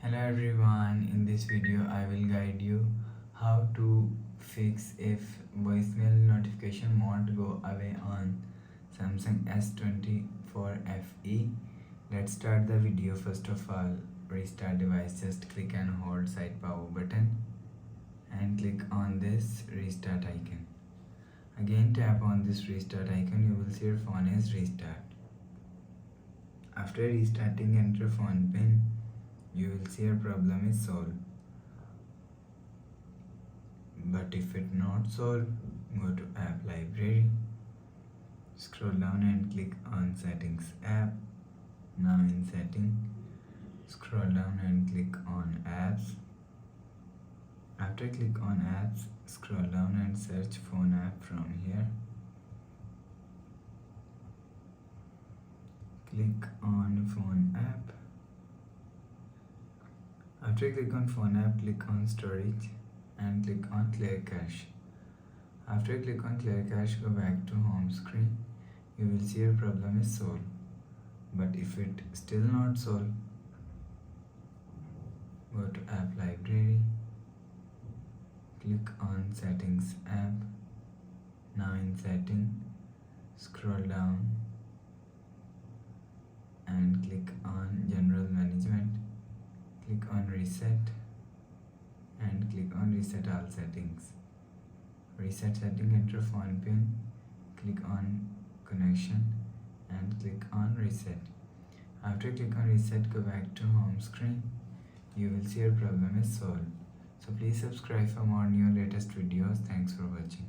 Hello everyone, in this video I will guide you how to fix if voicemail notification won't go away on Samsung S24 FE. Let's start the video. First of all, restart device. Just click and hold side power button and click on this restart icon. Again tap on this restart icon, you will see your phone is restart. After restarting, enter phone pin. You will see your problem is solved. But if it not solved, go to app library, scroll down and click on settings app. Now in setting, scroll down and click on apps. After click on apps, scroll down and search phone app from here. Click on phone app. After click on phone app, click on storage and click on clear cache. After click on clear cache, go back to home screen. You will see your problem is solved. But if it still not solved, go to app library, click on settings app. Now in setting, scroll down and click on general management. Click on reset and click on reset all settings. Reset setting, enter phone pin, click on connection and click on reset. After click on reset, go back to home screen. You will see your problem is solved. So please subscribe for more new latest videos. Thanks for watching.